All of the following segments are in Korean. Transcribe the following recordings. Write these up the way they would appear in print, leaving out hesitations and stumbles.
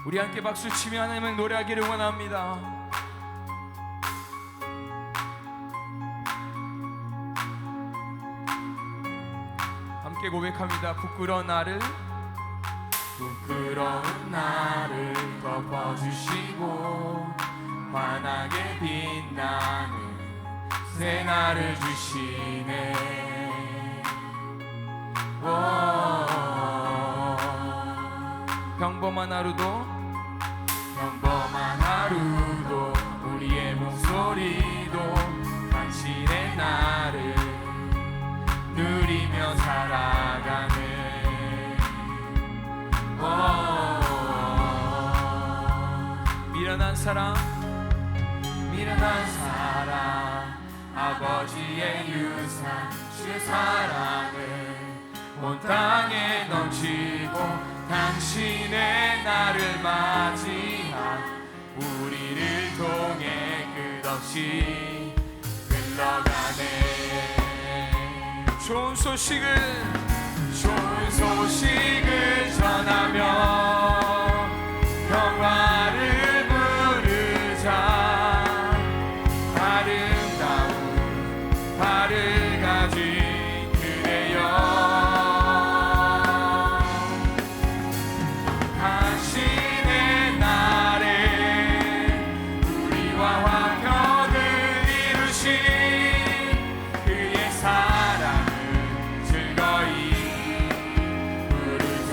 우리 함께 박수 치며 하나님을 노래하기를 원합니다. 함께 고백합니다. 부끄러운 나를 덮어주시고 환하게 빛나는 새 날을 주시네. 평범한 하루도 우리의 목소리도 당신의 나를 누리며 살아가네. 미련한 사랑 아버지의 유산 주의 사랑을 온 땅에 넘치고 당신의 나를 맞이한 우리를 통해 끝없이 흘러가네. 좋은 소식을 전하며 평화를 부르자. 아름다운 발을 가진 그대여, 당신의 날에 우리와 화평을 이루신 그의 사랑을 즐거이 부르자.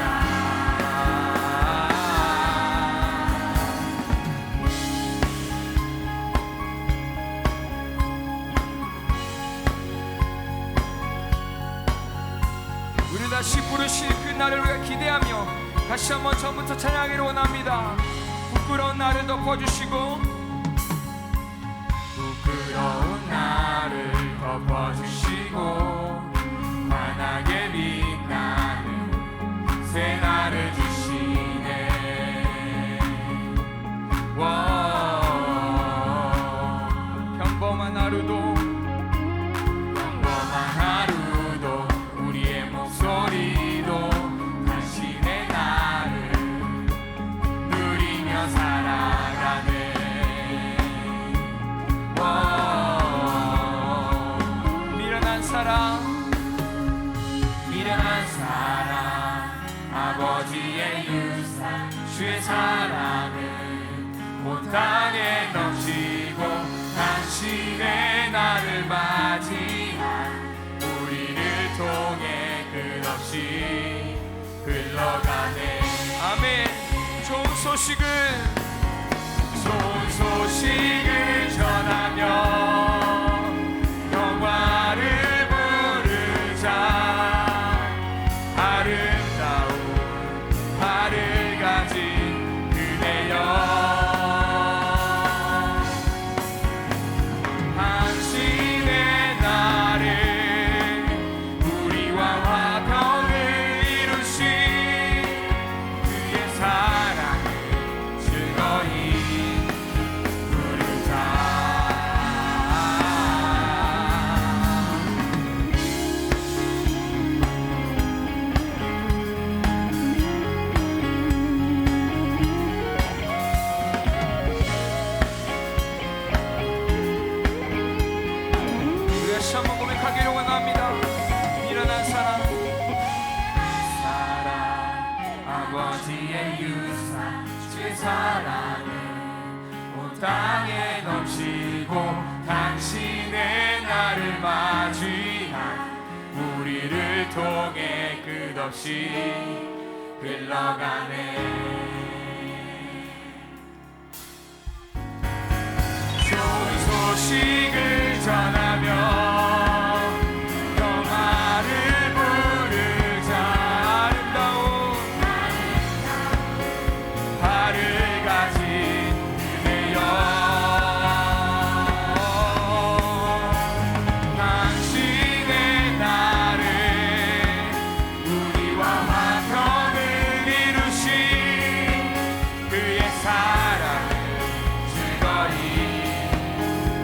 우리 다시 부르실 그 날을 우리가 기대하며 다시 한번 처음부터 찬양하기를 원합니다. 부끄러운 나를 덮어주시고 환하게 빛나는 새 날을 주시네. 평범한 하루도 우리의 목소리도 당신의 나를 누리며 살아가네. 미련한 사랑 아버지의 유산 주의 사랑을 온 땅에 넘치고 당신의 나를 맞이한 우리를 통해 끝없이 흘러가네. 아멘. 좋은 소식을 전하며 영화를 부르자. 아름다운 발을 가진 그대여, 당신의 날에 우리와 화평을 이루신 그의 사랑을 즐거이 부르자. 다시 한번 고백하기를 원합니다. 미련한 사랑 아버지의 유산 주의 사랑을 온 땅에 넘치고 당신의 나를 맞이한 우리를 통해 끝없이 흘러가네. 좋은 소식을 전하며 영화를 부르자. 아름다운 발을 가진 그대여, 당신의 날에 우리와 화평을 이루신 그의 사랑을 즐거이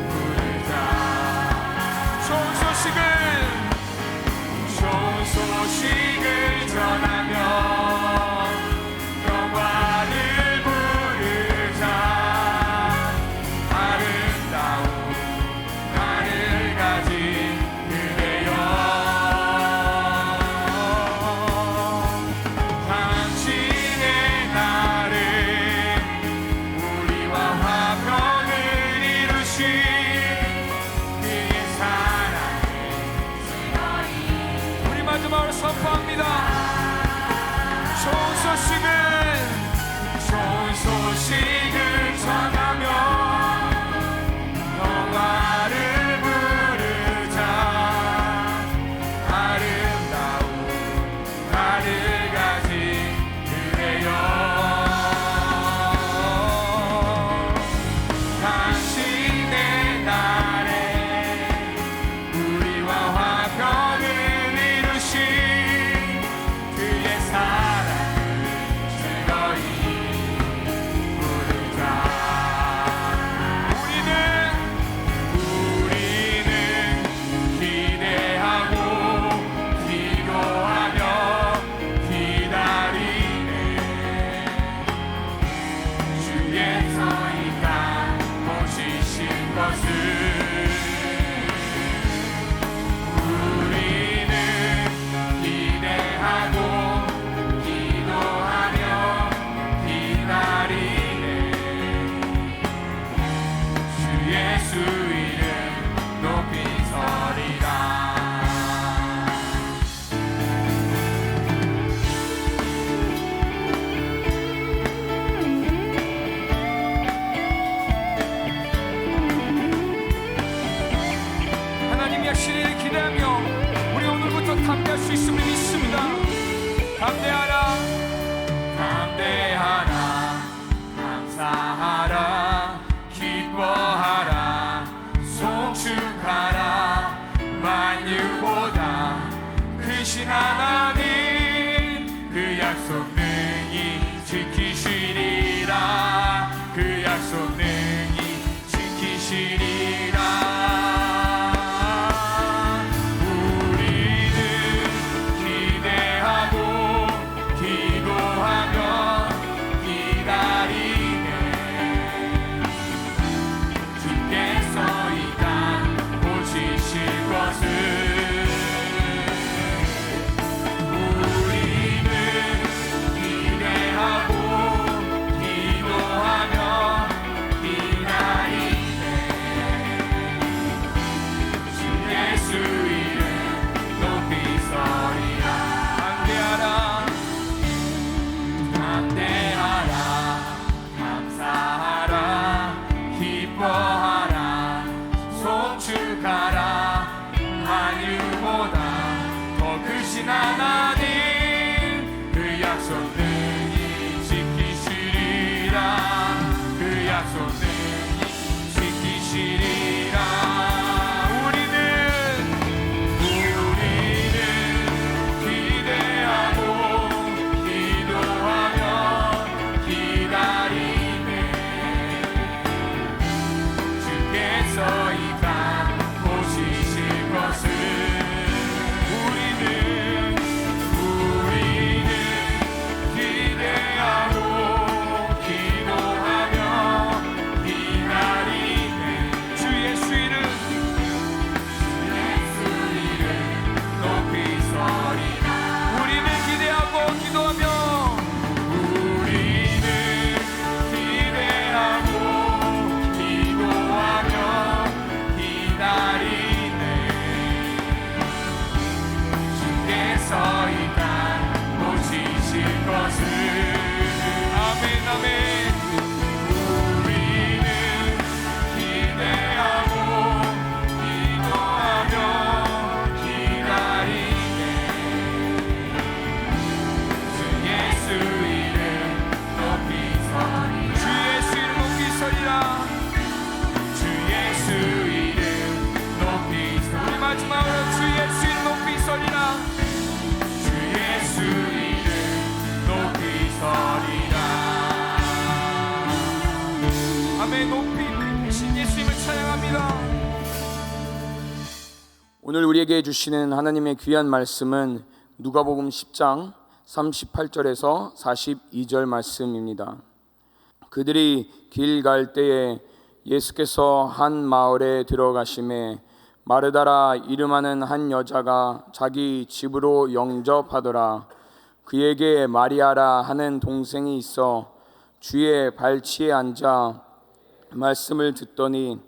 부르자. 좋은 소식을 전하며 영화를 부르자. 믿음으로 선포합니다. 좋은 소식을 전하며 영화를 부르자. 아름다운 나를 가진 그대여, 당신의 날에 우리와 화평을 이루신 그의 사랑을 즐거이 부르자. 우리는 기대하고 기도하며 기다리네. 주께서 이 땅 오시신 것을 우리는 기대하고 기도하며 기다리네. 주 예수 이름 높이 서리라. 하나님이 하시리를 기대하며 우리 오늘부터 담대할 수 있음을 믿습니다. 담대하라, 담대하라, 감사하라, 기뻐하라, 송축하라. 만유보다 크신 하나님 그 약속 능히 지키시리라. 그 약속 능히 지키시리라. 우리는 기대하고 기도하며 기다리네. 주께서 이 땅 오시실 것을 우리는 기대하고 기도하며 기다리네. 주 예수 이름 높이 서리라. 담대하라, 담대하라, 감사하라, 기뻐하라, 송축하라. 만유보다 더 크신 하나님 그 약속 능히 지키시리라. 그 약속 능히 지키시리라. 우리는 기대하고 기도하며 기다리네. 주께서 이 땅 오시실 것을 우리는 기대하고 기도하며 기다리네. 주 예수 이름 높이 서리라. 우리는 기대하고 기도하며 우리는 기대하고 기도하며 기다리네. 주께서 이 땅 오시실 것을. 아멘, 아멘. 우리는 기대하고 기도하며 기다리네. 주 예수 이름 높이 서리라. 주 예수 이름 높이 서리라. 주 예수 이름 높이 서리라. 우리 마지막으로 주 예수 이름 높이 서리라. 주 예수 이름 높이 서리라. 아멘. 높이 신 예수님을 찬양합니다. 오늘 우리에게 주시는 하나님의 귀한 말씀은 누가복음 10장 38절에서 42절 말씀입니다. 그들이 길 갈 때에 예수께서 한 마을에 들어가심에 마르다라 이름하는 한 여자가 자기 집으로 영접하더라. 그에게 마리아라 하는 동생이 있어 주의 발치에 앉아 말씀을 듣더니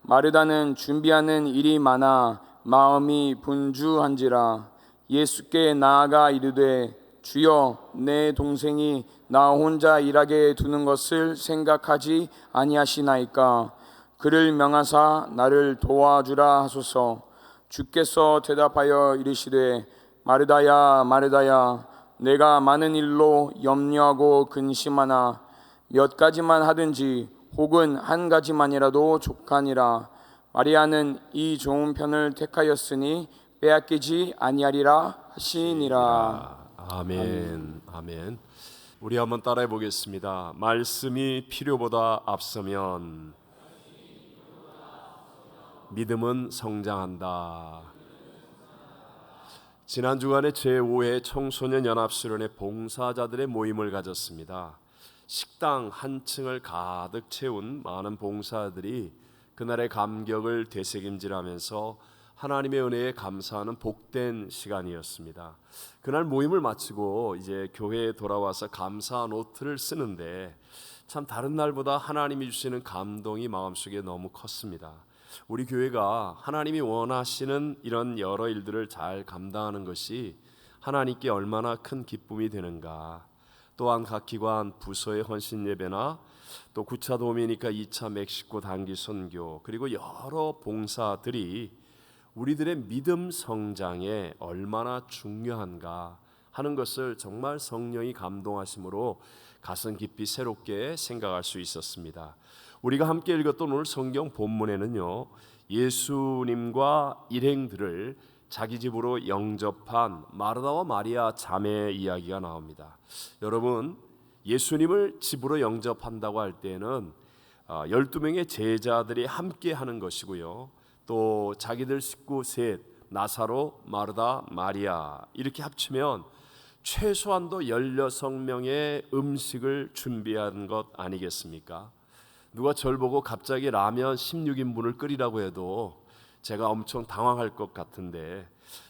마르다는 준비하는 일이 많아 마음이 분주한지라 예수께 나아가 이르되 주여, 내 동생이 나 혼자 일하게 두는 것을 생각하지 아니하시나이까. 그를 명하사 나를 도와주라 하소서. 주께서 대답하여 이르시되 마르다야 마르다야, 내가 많은 일로 염려하고 근심하나 몇 가지만 하든지 혹은 한 가지만이라도 족하니라. 마리아는 이 좋은 편을 택하였으니 빼앗기지 아니하리라 하시니라. 아멘. 아멘. 우리 한번 따라해 보겠습니다. 말씀이 필요보다 앞서면 믿음은 성장한다. 지난 주간에 제5회 청소년 연합수련회 봉사자들의 모임을 가졌습니다. 식당 한 층을 가득 채운 많은 봉사들이 그날의 감격을 되새김질하면서 하나님의 은혜에 감사하는 복된 시간이었습니다. 그날 모임을 마치고 이제 교회에 돌아와서 감사 노트를 쓰는데 참 다른 날보다 하나님이 주시는 감동이 마음속에 너무 컸습니다. 우리 교회가 하나님이 원하시는 이런 여러 일들을 잘 감당하는 것이 하나님께 얼마나 큰 기쁨이 되는가. 또한 각 기관 부서의 헌신 예배나 또 구차 도미니카 2차 멕시코 단기 선교, 그리고 여러 봉사들이 우리들의 믿음 성장에 얼마나 중요한가 하는 것을 정말 성령이 감동하심으로 가슴 깊이 새롭게 생각할 수 있었습니다. 우리가 함께 읽었던 오늘 성경 본문에는요, 예수님과 일행들을 자기 집으로 영접한 마르다와 마리아 자매의 이야기가 나옵니다. 여러분, 예수님을 집으로 영접한다고 할 때는 12명의 제자들이 함께 하는 것이고요, 또 자기들 식구 셋, 나사로, 마르다, 마리아 이렇게 합치면 최소한도 16명의 음식을 준비한 것 아니겠습니까? 누가 절 보고 갑자기 라면 16인분을 끓이라고 해도 제가 엄청 당황할 것 같은데,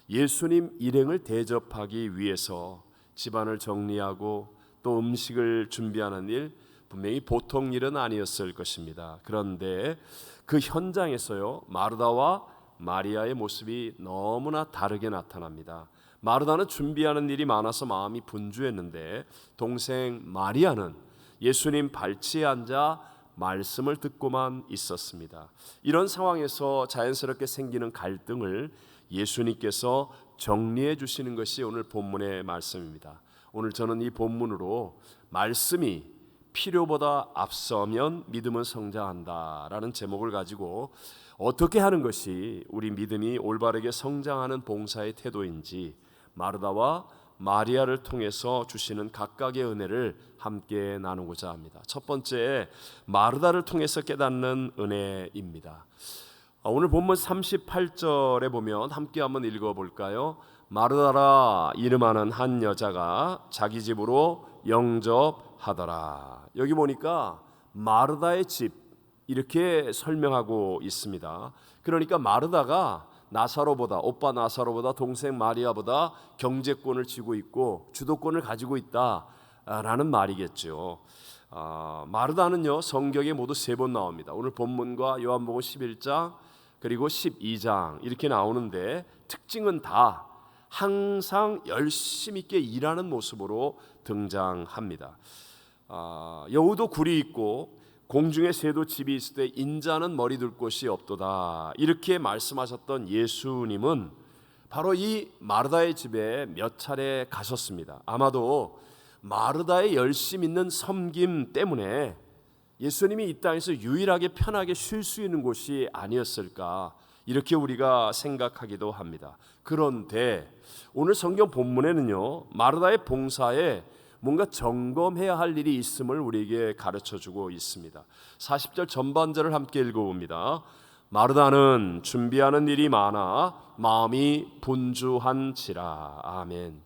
예수님 일행을 대접하기 위해서 집안을 정리하고 또 음식을 준비하는 일, 분명히 보통 일은 아니었을 것입니다. 그런데 그 현장에서요, 마르다와 마리아의 모습이 너무나 다르게 나타납니다. 마르다는 준비하는 일이 많아서 마음이 분주했는데, 동생 마리아는 예수님 발치에 앉아 말씀을 듣고만 있었습니다. 이런 상황에서 자연스럽게 생기는 갈등을 예수님께서 정리해 주시는 것이 오늘 본문의 말씀입니다. 오늘 저는 이 본문으로 말씀이 필요보다 앞서면 믿음은 성장한다라는 제목을 가지고 어떻게 하는 것이 우리 믿음이 올바르게 성장하는 봉사의 태도인지 마르다와 마리아를 통해서 주시는 각각의 은혜를 함께 나누고자 합니다. 첫 번째, 마르다를 통해서 깨닫는 은혜입니다. 오늘 본문 38절에 보면 함께 한번 읽어볼까요? 마르다라 이름하는 한 여자가 자기 집으로 영접하더라. 여기 보니까 마르다의 집 이렇게 설명하고 있습니다. 그러니까 마르다가 나사로보다, 오빠 나사로보다 동생 마리아보다 경제권을 쥐고 있고 주도권을 가지고 있다라는 말이겠죠. 마르다는요, 성경에 모두 3번 나옵니다. 오늘 본문과 요한복음 11장 그리고 12장 이렇게 나오는데, 특징은 다 항상 열심히 있게 일하는 모습으로 등장합니다. 여우도 굴이 있고 공중에 새도 집이 있을 때 인자는 머리 둘 곳이 없도다, 이렇게 말씀하셨던 예수님은 바로 이 마르다의 집에 몇 차례 가셨습니다. 아마도 마르다의 열심 있는 섬김 때문에 예수님이 이 땅에서 유일하게 편하게 쉴 수 있는 곳이 아니었을까, 이렇게 우리가 생각하기도 합니다. 그런데 오늘 성경 본문에는요, 마르다의 봉사에 뭔가 점검해야 할 일이 있음을 우리에게 가르쳐주고 있습니다. 40절 전반절을 함께 읽어봅니다. 마르다는 준비하는 일이 많아 마음이 분주한지라. 아멘.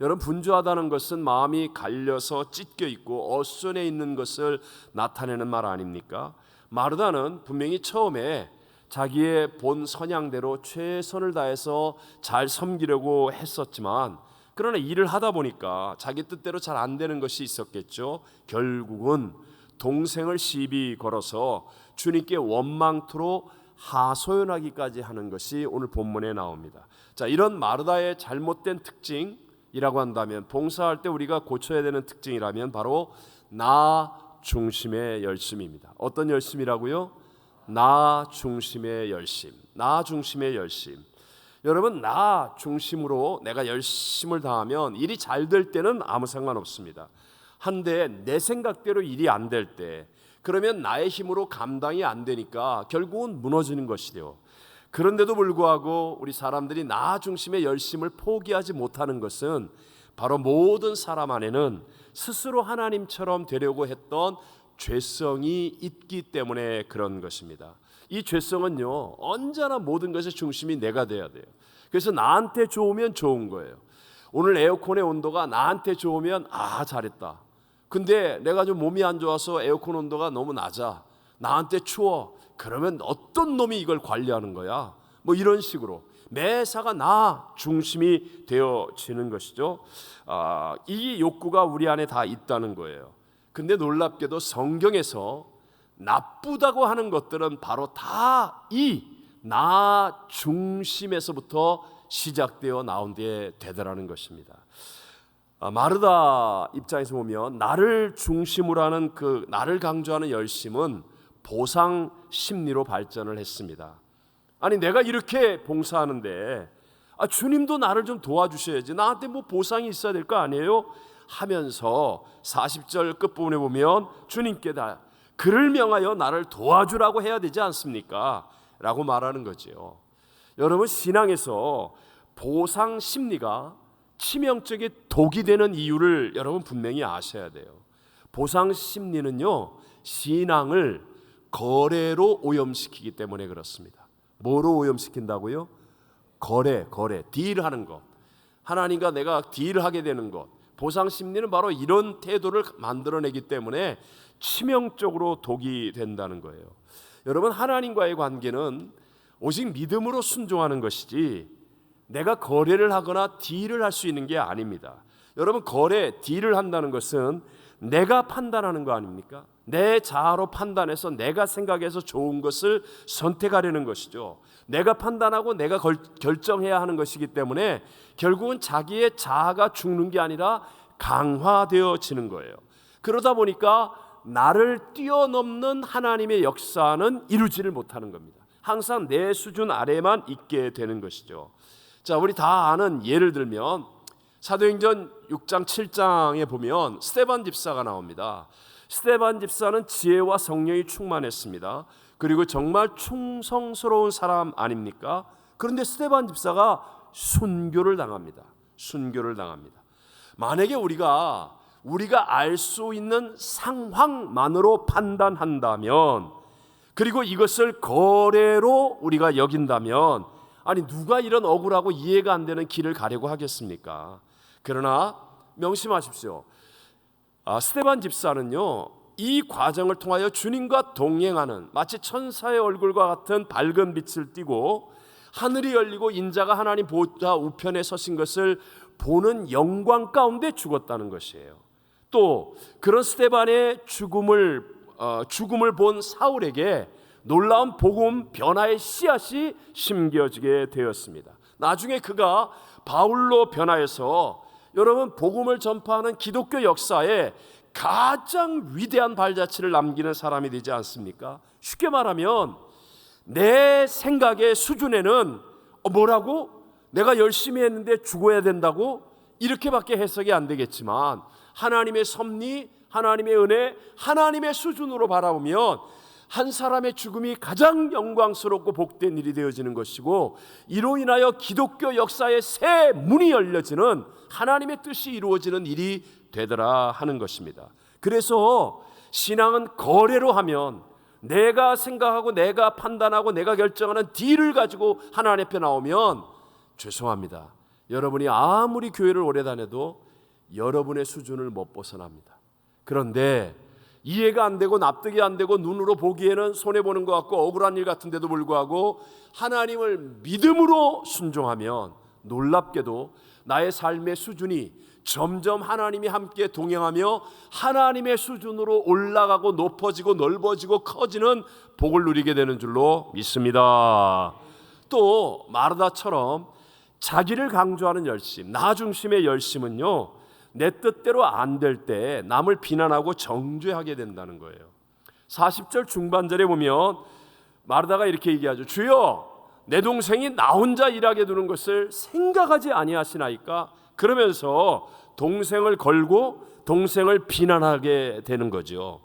여러분, 분주하다는 것은 마음이 갈려서 찢겨 있고 어순해 있는 것을 나타내는 말 아닙니까? 마르다는 분명히 처음에 자기의 본 선양대로 최선을 다해서 잘 섬기려고 했었지만, 그러나 일을 하다 보니까 자기 뜻대로 잘 안 되는 것이 있었겠죠. 결국은 동생을 시비 걸어서 주님께 원망토로 하소연하기까지 하는 것이 오늘 본문에 나옵니다. 자, 이런 마르다의 잘못된 특징이라고 한다면, 봉사할 때 우리가 고쳐야 되는 특징이라면 바로 나 중심의 열심입니다. 어떤 열심이라고요? 나 중심의 열심. 나 중심의 열심. 여러분, 나 중심으로 내가 열심을 다하면 일이 잘 될 때는 아무 상관없습니다. 한데 내 생각대로 일이 안 될 때, 그러면 나의 힘으로 감당이 안 되니까 결국은 무너지는 것이요. 그런데도 불구하고 우리 사람들이 나 중심의 열심을 포기하지 못하는 것은 바로 모든 사람 안에는 스스로 하나님처럼 되려고 했던 죄성이 있기 때문에 그런 것입니다. 이 죄성은요, 언제나 모든 것의 중심이 내가 돼야 돼요. 그래서 나한테 좋으면 좋은 거예요. 오늘 에어컨의 온도가 나한테 좋으면 잘했다. 근데 내가 좀 몸이 안 좋아서 에어컨 온도가 너무 낮아, 나한테 추워, 그러면 어떤 놈이 이걸 관리하는 거야? 뭐 이런 식으로 매사가 나 중심이 되어지는 것이죠. 이 욕구가 우리 안에 다 있다는 거예요. 근데 놀랍게도 성경에서 나쁘다고 하는 것들은 바로 다 이 나 중심에서부터 시작되어 나온 데 되더라는 것입니다. 마르다 입장에서 보면 나를 중심으로 하는 그 나를 강조하는 열심은 보상 심리로 발전을 했습니다. 아니, 내가 이렇게 봉사하는데 주님도 나를 좀 도와주셔야지, 나한테 뭐 보상이 있어야 될 거 아니에요? 하면서 40절 끝부분에 보면 주님께 다 그를 명하여 나를 도와주라고 해야 되지 않습니까? 라고 말하는 거죠. 여러분, 신앙에서 보상 심리가 치명적인 독이 되는 이유를 여러분 분명히 아셔야 돼요. 보상 심리는요, 신앙을 거래로 오염시키기 때문에 그렇습니다. 뭐로 오염시킨다고요? 거래, 딜하는 것. 하나님과 내가 딜하게 되는 것. 보상 심리는 바로 이런 태도를 만들어내기 때문에 치명적으로 독이 된다는 거예요. 여러분, 하나님과의 관계는 오직 믿음으로 순종하는 것이지 내가 거래를 하거나 딜을 할 수 있는 게 아닙니다. 여러분, 거래, 딜을 한다는 것은 내가 판단하는 거 아닙니까? 내 자아로 판단해서 내가 생각해서 좋은 것을 선택하려는 것이죠. 내가 판단하고 내가 결정해야 하는 것이기 때문에 결국은 자기의 자아가 죽는 게 아니라 강화되어지는 거예요. 그러다 보니까 나를 뛰어넘는 하나님의 역사는 이루지를 못하는 겁니다. 항상 내 수준 아래만 있게 되는 것이죠. 자, 우리 다 아는 예를 들면 사도행전 6장 7장에 보면 스데반 집사가 나옵니다. 스데반 집사는 지혜와 성령이 충만했습니다. 그리고 정말 충성스러운 사람 아닙니까? 그런데 스데반 집사가 순교를 당합니다. 만약에 우리가 알 수 있는 상황만으로 판단한다면, 그리고 이것을 거래로 우리가 여긴다면, 아니, 누가 이런 억울하고 이해가 안 되는 길을 가려고 하겠습니까? 그러나 명심하십시오. 스데반 집사는요, 이 과정을 통하여 주님과 동행하는, 마치 천사의 얼굴과 같은 밝은 빛을 띠고 하늘이 열리고 인자가 하나님 보좌 우편에 서신 것을 보는 영광 가운데 죽었다는 것이에요. 또 그런 스데반의 죽음을 본 사울에게 놀라운 복음 변화의 씨앗이 심겨지게 되었습니다. 나중에 그가 바울로 변화해서 여러분, 복음을 전파하는 기독교 역사에 가장 위대한 발자취를 남기는 사람이 되지 않습니까? 쉽게 말하면 내 생각의 수준에는 뭐라고? 내가 열심히 했는데 죽어야 된다고? 이렇게밖에 해석이 안 되겠지만, 하나님의 섭리, 하나님의 은혜, 하나님의 수준으로 바라보면 한 사람의 죽음이 가장 영광스럽고 복된 일이 되어지는 것이고, 이로 인하여 기독교 역사의 새 문이 열려지는, 하나님의 뜻이 이루어지는 일이 되더라 하는 것입니다. 그래서 신앙은 거래로 하면, 내가 생각하고 내가 판단하고 내가 결정하는 딜을 가지고 하나님 앞에 나오면, 죄송합니다, 여러분이 아무리 교회를 오래 다녀도 여러분의 수준을 못 벗어납니다. 그런데 이해가 안 되고 납득이 안 되고 눈으로 보기에는 손해보는 것 같고 억울한 일 같은데도 불구하고 하나님을 믿음으로 순종하면 놀랍게도 나의 삶의 수준이 점점 하나님이 함께 동행하며 하나님의 수준으로 올라가고 높아지고 넓어지고 커지는 복을 누리게 되는 줄로 믿습니다. 또 마르다처럼 자기를 강조하는 열심, 나 중심의 열심은요, 내 뜻대로 안 될 때 남을 비난하고 정죄하게 된다는 거예요. 40절 중반절에 보면 마르다가 이렇게 얘기하죠. 주여, 내 동생이 나 혼자 일하게 두는 것을 생각하지 아니하시나이까? 그러면서 동생을 걸고 동생을 비난하게 되는 거죠.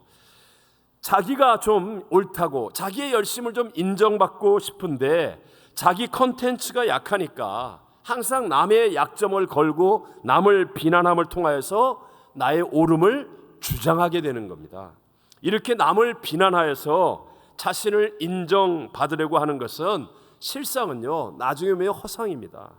자기가 좀 옳다고 자기의 열심을 좀 인정받고 싶은데 자기 컨텐츠가 약하니까 항상 남의 약점을 걸고 남을 비난함을 통하여서 나의 옳음을 주장하게 되는 겁니다. 이렇게 남을 비난하여서 자신을 인정받으려고 하는 것은 실상은요, 나중에 보면 허상입니다.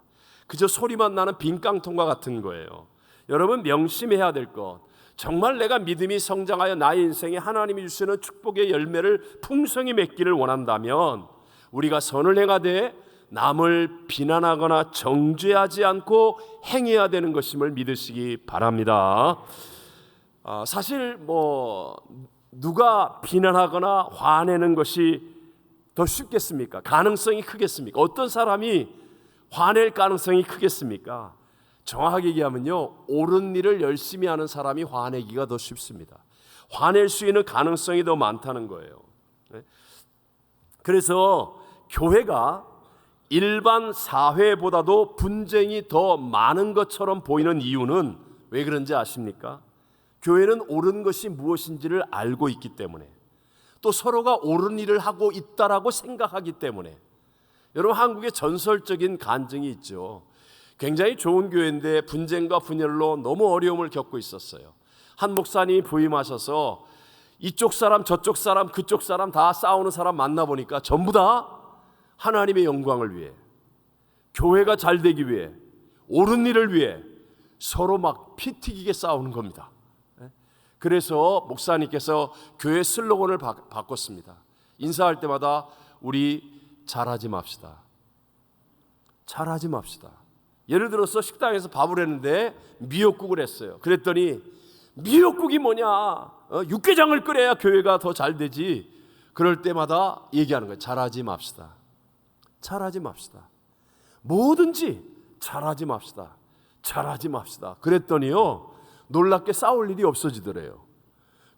그저 소리만 나는 빈깡통과 같은 거예요. 여러분, 명심해야 될 것, 정말 내가 믿음이 성장하여 나의 인생에 하나님이 주시는 축복의 열매를 풍성히 맺기를 원한다면 우리가 선을 행하되 남을 비난하거나 정죄하지 않고 행해야 되는 것임을 믿으시기 바랍니다. 사실 누가 비난하거나 화내는 것이 더 쉽겠습니까? 가능성이 크겠습니까? 어떤 사람이 화낼 가능성이 크겠습니까? 정확하게 얘기하면요, 옳은 일을 열심히 하는 사람이 화내기가 더 쉽습니다. 화낼 수 있는 가능성이 더 많다는 거예요. 그래서 교회가 일반 사회보다도 분쟁이 더 많은 것처럼 보이는 이유는 왜 그런지 아십니까? 교회는 옳은 것이 무엇인지를 알고 있기 때문에, 또 서로가 옳은 일을 하고 있다라고 생각하기 때문에. 여러분, 한국에 전설적인 간증이 있죠. 굉장히 좋은 교회인데 분쟁과 분열로 너무 어려움을 겪고 있었어요. 한 목사님이 부임하셔서 이쪽 사람 저쪽 사람 그쪽 사람 다 싸우는 사람 만나보니까 전부 다 하나님의 영광을 위해, 교회가 잘 되기 위해, 옳은 일을 위해 서로 막 피 튀기게 싸우는 겁니다. 그래서 목사님께서 교회 슬로건을 바꿨습니다. 인사할 때마다 우리 잘하지 맙시다. 잘하지 맙시다. 예를 들어서 식당에서 밥을 했는데 미역국을 했어요. 그랬더니 미역국이 뭐냐? 육개장을 끓여야 교회가 더 잘 되지. 그럴 때마다 얘기하는 거예요. 잘하지 맙시다. 잘하지 맙시다. 뭐든지 잘하지 맙시다. 잘하지 맙시다. 그랬더니요, 놀랍게 싸울 일이 없어지더래요.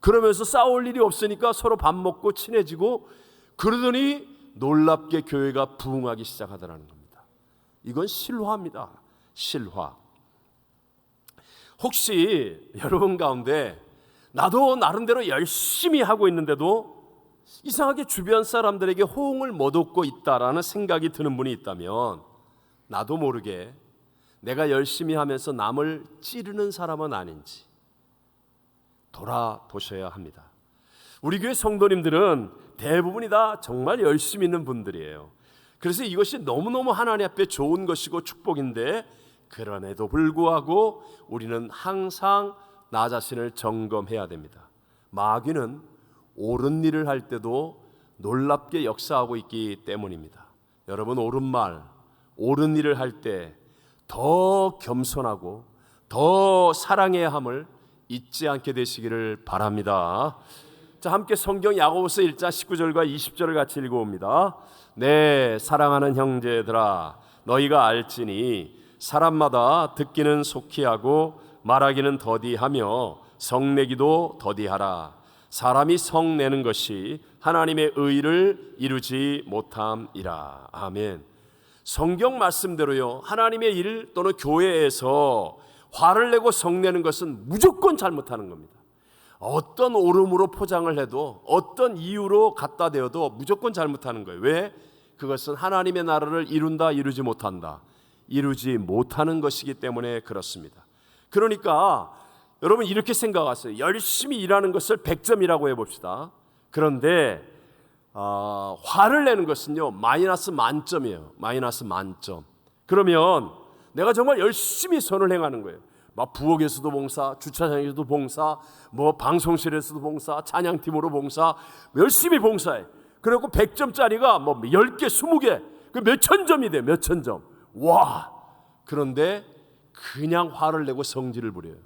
그러면서 싸울 일이 없으니까 서로 밥 먹고 친해지고, 그러더니 놀랍게 교회가 부흥하기 시작하더라는 겁니다. 이건 실화입니다. 실화. 혹시 여러분 가운데 나도 나름대로 열심히 하고 있는데도 이상하게 주변 사람들에게 호응을 못 얻고 있다라는 생각이 드는 분이 있다면, 나도 모르게 내가 열심히 하면서 남을 찌르는 사람은 아닌지 돌아보셔야 합니다. 우리 교회 성도님들은 대부분이 다 정말 열심히 있는 분들이에요. 그래서 이것이 너무너무 하나님 앞에 좋은 것이고 축복인데, 그럼에도 불구하고 우리는 항상 나 자신을 점검해야 됩니다. 마귀는 옳은 일을 할 때도 놀랍게 역사하고 있기 때문입니다. 여러분, 옳은 말, 옳은 일을 할 때 더 겸손하고 더 사랑해야 함을 잊지 않게 되시기를 바랍니다. 자, 함께 성경 야고보서 1장 19절과 20절을 같이 읽어봅니다. 네, 사랑하는 형제들아, 너희가 알지니 사람마다 듣기는 속히 하고 말하기는 더디하며 성내기도 더디하라. 사람이 성내는 것이 하나님의 의를 이루지 못함이라. 아멘. 성경 말씀대로요, 하나님의 일 또는 교회에서 화를 내고 성내는 것은 무조건 잘못하는 겁니다. 어떤 옳음으로 포장을 해도, 어떤 이유로 갖다 대어도 무조건 잘못하는 거예요. 왜? 그것은 하나님의 나라를 이룬다, 이루지 못한다, 이루지 못하는 것이기 때문에 그렇습니다. 그러니까 여러분, 이렇게 생각하세요. 열심히 일하는 것을 100점이라고 해봅시다. 그런데 화를 내는 것은요, 마이너스 만점이에요. 마이너스 만점. 그러면 내가 정말 열심히 선을 행하는 거예요. 막 부엌에서도 봉사, 주차장에서도 봉사, 뭐 방송실에서도 봉사, 찬양팀으로 봉사, 열심히 봉사해. 그리고 100점짜리가 뭐 10개, 20개, 그 몇천 점이 돼. 몇천 점. 와! 그런데 그냥 화를 내고 성질을 부려요.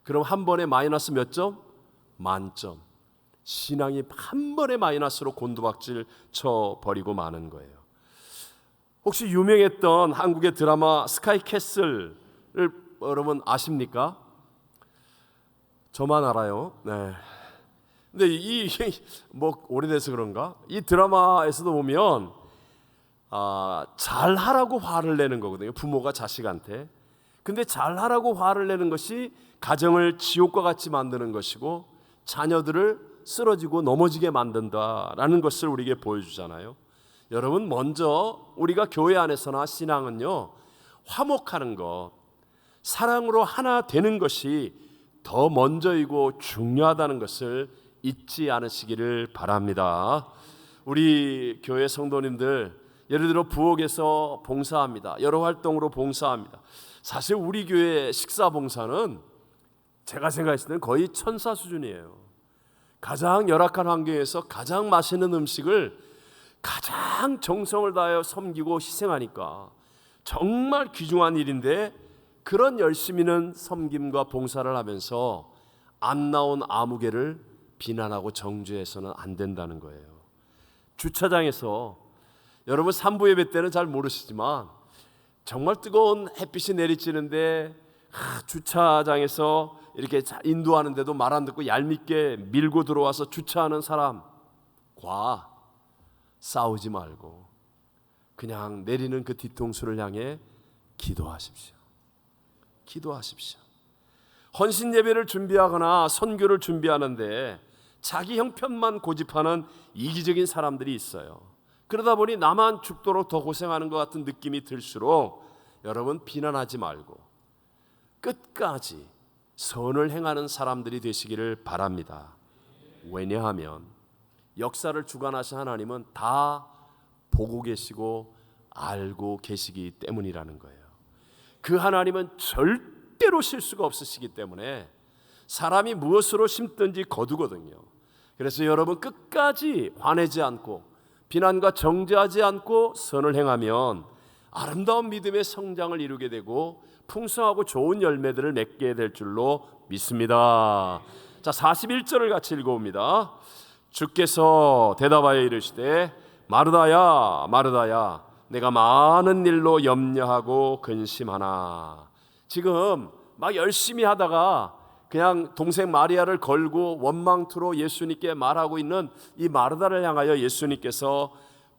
그럼 한 번에 마이너스 몇 점? 만점. 신앙이 한 번에 마이너스로 곤두박질 쳐버리고 마는 거예요. 혹시 유명했던 한국의 드라마 스카이캐슬을 여러분 아십니까? 저만 알아요. 네. 근데 이 뭐 오래돼서 그런가? 이 드라마에서도 보면 잘하라고 화를 내는 거거든요. 부모가 자식한테. 근데 잘하라고 화를 내는 것이 가정을 지옥과 같이 만드는 것이고 자녀들을 쓰러지고 넘어지게 만든다라는 것을 우리에게 보여주잖아요. 여러분, 먼저 우리가 교회 안에서나 신앙은요, 화목하는 것, 사랑으로 하나 되는 것이 더 먼저이고 중요하다는 것을 잊지 않으시기를 바랍니다. 우리 교회 성도님들, 예를 들어 부엌에서 봉사합니다. 여러 활동으로 봉사합니다. 사실 우리 교회 식사 봉사는 제가 생각했을 때는 거의 천사 수준이에요. 가장 열악한 환경에서 가장 맛있는 음식을 가장 정성을 다하여 섬기고 희생하니까 정말 귀중한 일인데, 그런 열심 있는 섬김과 봉사를 하면서 안 나온 아무개를 비난하고 정죄해서는 안 된다는 거예요. 주차장에서 여러분 산부 예배 때는 잘 모르시지만 정말 뜨거운 햇빛이 내리쬐는데 주차장에서 이렇게 인도하는데도 말 안 듣고 얄밉게 밀고 들어와서 주차하는 사람과 싸우지 말고 그냥 내리는 그 뒤통수를 향해 기도하십시오. 기도하십시오. 헌신 예배를 준비하거나 선교를 준비하는데 자기 형편만 고집하는 이기적인 사람들이 있어요. 그러다 보니 나만 죽도록 더 고생하는 것 같은 느낌이 들수록 여러분, 비난하지 말고 끝까지 선을 행하는 사람들이 되시기를 바랍니다. 왜냐하면 역사를 주관하신 하나님은 다 보고 계시고 알고 계시기 때문이라는 거예요. 그 하나님은 절대로 실수가 없으시기 때문에 사람이 무엇으로 심든지 거두거든요. 그래서 여러분, 끝까지 화내지 않고 비난과 정죄하지 않고 선을 행하면 아름다운 믿음의 성장을 이루게 되고 풍성하고 좋은 열매들을 맺게 될 줄로 믿습니다. 자, 41절을 같이 읽어봅니다. 주께서 대답하여 이르시되 마르다야 마르다야, 내가 많은 일로 염려하고 근심하나. 지금 막 열심히 하다가 그냥 동생 마리아를 걸고 원망투로 예수님께 말하고 있는 이 마르다를 향하여 예수님께서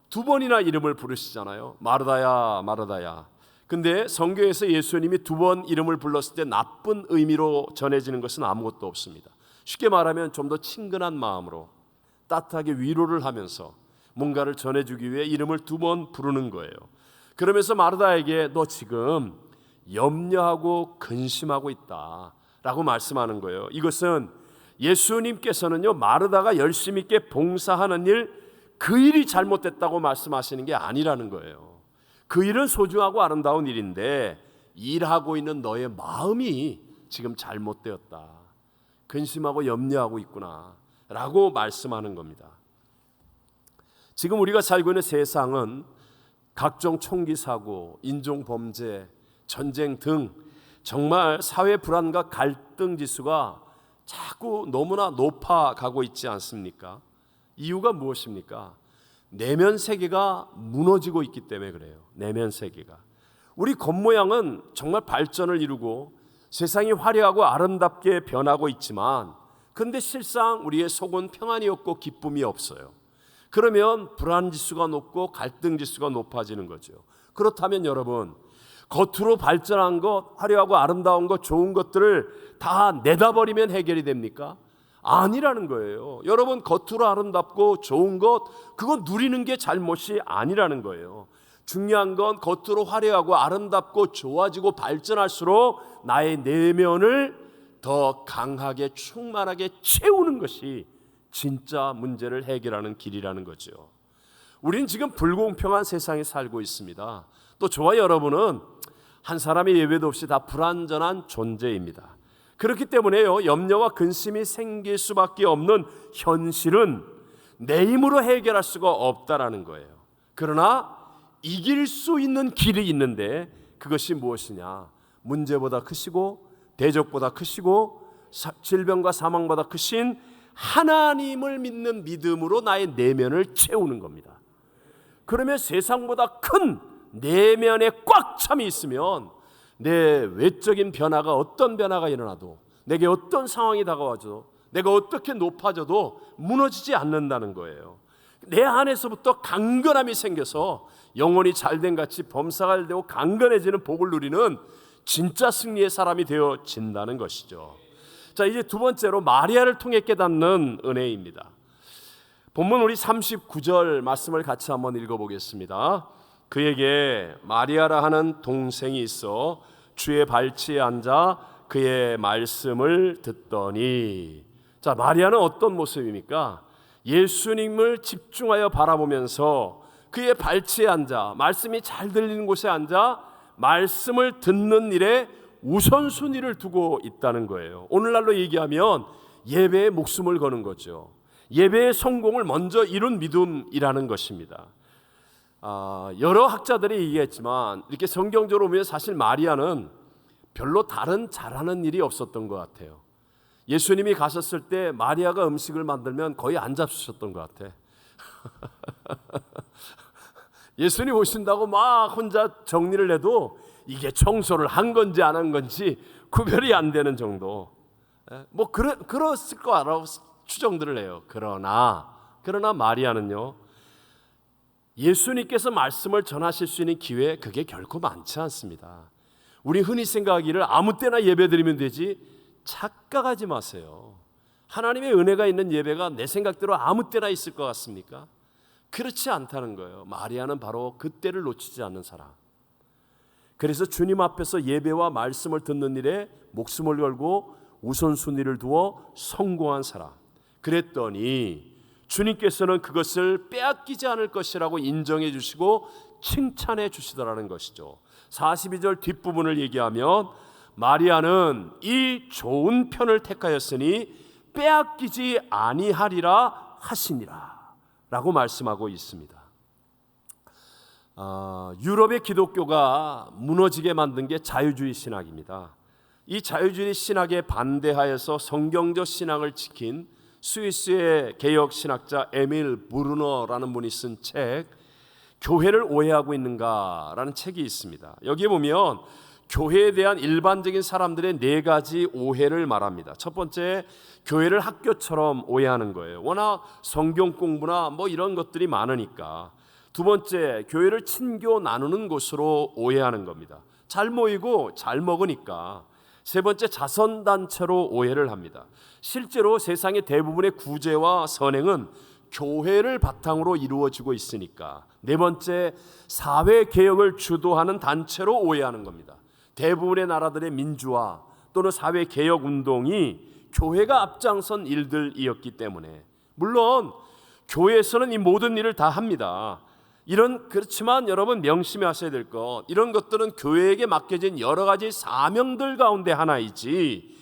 두 번이나 이름을 부르시잖아요. 마르다야 마르다야. 근데 성경에서 예수님이 두 번 이름을 불렀을 때 나쁜 의미로 전해지는 것은 아무것도 없습니다. 쉽게 말하면 좀 더 친근한 마음으로 따뜻하게 위로를 하면서 뭔가를 전해주기 위해 이름을 두 번 부르는 거예요. 그러면서 마르다에게 너 지금 염려하고 근심하고 있다 라고 말씀하는 거예요. 이것은 예수님께서는요, 마르다가 열심히 있게 봉사하는 일, 그 일이 잘못됐다고 말씀하시는 게 아니라는 거예요. 그 일은 소중하고 아름다운 일인데 일하고 있는 너의 마음이 지금 잘못되었다, 근심하고 염려하고 있구나 라고 말씀하는 겁니다. 지금 우리가 살고 있는 세상은 각종 총기 사고, 인종 범죄, 전쟁 등 정말 사회 불안과 갈등 지수가 자꾸 너무나 높아가고 있지 않습니까? 이유가 무엇입니까? 내면 세계가 무너지고 있기 때문에 그래요. 내면 세계가. 우리 겉모양은 정말 발전을 이루고 세상이 화려하고 아름답게 변하고 있지만, 그런데 실상 우리의 속은 평안이 없고 기쁨이 없어요. 그러면 불안 지수가 높고 갈등 지수가 높아지는 거죠. 그렇다면 여러분, 겉으로 발전한 것, 화려하고 아름다운 것, 좋은 것들을 다 내다버리면 해결이 됩니까? 아니라는 거예요. 여러분, 겉으로 아름답고 좋은 것, 그거 누리는 게 잘못이 아니라는 거예요. 중요한 건 겉으로 화려하고 아름답고 좋아지고 발전할수록 나의 내면을 더 강하게 충만하게 채우는 것이 진짜 문제를 해결하는 길이라는 거죠. 우리는 지금 불공평한 세상에 살고 있습니다. 또 저와 여러분은 한 사람의 예외도 없이 다 불완전한 존재입니다. 그렇기 때문에요, 염려와 근심이 생길 수밖에 없는 현실은 내 힘으로 해결할 수가 없다라는 거예요. 그러나 이길 수 있는 길이 있는데 그것이 무엇이냐? 문제보다 크시고 대적보다 크시고 질병과 사망보다 크신 하나님을 믿는 믿음으로 나의 내면을 채우는 겁니다. 그러면 세상보다 큰 내면에 꽉 참이 있으면 내 외적인 변화가 어떤 변화가 일어나도, 내게 어떤 상황이 다가와도, 내가 어떻게 높아져도 무너지지 않는다는 거예요. 내 안에서부터 강건함이 생겨서 영혼이 잘된 같이 범사가 되고 강건해지는 복을 누리는 진짜 승리의 사람이 되어진다는 것이죠. 자, 이제 두 번째로 마리아를 통해 깨닫는 은혜입니다. 본문 우리 39절 말씀을 같이 한번 읽어보겠습니다. 그에게 마리아라 하는 동생이 있어 주의 발치에 앉아 그의 말씀을 듣더니. 자, 마리아는 어떤 모습입니까? 예수님을 집중하여 바라보면서 그의 발치에 앉아, 말씀이 잘 들리는 곳에 앉아 말씀을 듣는 일에 우선순위를 두고 있다는 거예요. 오늘날로 얘기하면 예배에 목숨을 거는 거죠. 예배의 성공을 먼저 이룬 믿음이라는 것입니다. 여러 학자들이 얘기했지만 이렇게 성경적으로 보면 사실 마리아는 별로 다른 잘하는 일이 없었던 것 같아요. 예수님이 가셨을 때 마리아가 음식을 만들면 거의 안 잡수셨던 것 같아. 예수님 오신다고 막 혼자 정리를 해도 이게 청소를 한 건지 안 한 건지 구별이 안 되는 정도. 뭐 그랬을 거라고 추정들을 해요. 그러나 마리아는요, 예수님께서 말씀을 전하실 수 있는 기회, 그게 결코 많지 않습니다. 우리 흔히 생각하기를 아무 때나 예배드리면 되지, 착각하지 마세요. 하나님의 은혜가 있는 예배가 내 생각대로 아무 때나 있을 것 같습니까? 그렇지 않다는 거예요. 마리아는 바로 그때를 놓치지 않는 사람. 그래서 주님 앞에서 예배와 말씀을 듣는 일에 목숨을 걸고 우선순위를 두어 성공한 사람. 그랬더니 주님께서는 그것을 빼앗기지 않을 것이라고 인정해 주시고 칭찬해 주시더라는 것이죠. 42절 뒷부분을 얘기하면 마리아는 이 좋은 편을 택하였으니 빼앗기지 아니하리라 하시니라 라고 말씀하고 있습니다. 유럽의 기독교가 무너지게 만든 게 자유주의 신학입니다. 이 자유주의 신학에 반대하여서 성경적 신앙을 지킨 스위스의 개혁 신학자 에밀 브루너라는 분이 쓴 책, 교회를 오해하고 있는가라는 책이 있습니다. 여기에 보면 교회에 대한 일반적인 사람들의 네 가지 오해를 말합니다. 첫 번째, 교회를 학교처럼 오해하는 거예요. 워낙 성경 공부나 뭐 이런 것들이 많으니까. 두 번째, 교회를 친교 나누는 곳으로 오해하는 겁니다. 잘 모이고 잘 먹으니까. 세 번째, 자선단체로 오해를 합니다. 실제로 세상의 대부분의 구제와 선행은 교회를 바탕으로 이루어지고 있으니까. 네 번째, 사회개혁을 주도하는 단체로 오해하는 겁니다. 대부분의 나라들의 민주화 또는 사회개혁 운동이 교회가 앞장선 일들이었기 때문에. 물론 교회에서는 이 모든 일을 다 합니다. 그렇지만 여러분 명심하셔야 될 것, 이런 것들은 교회에게 맡겨진 여러 가지 사명들 가운데 하나이지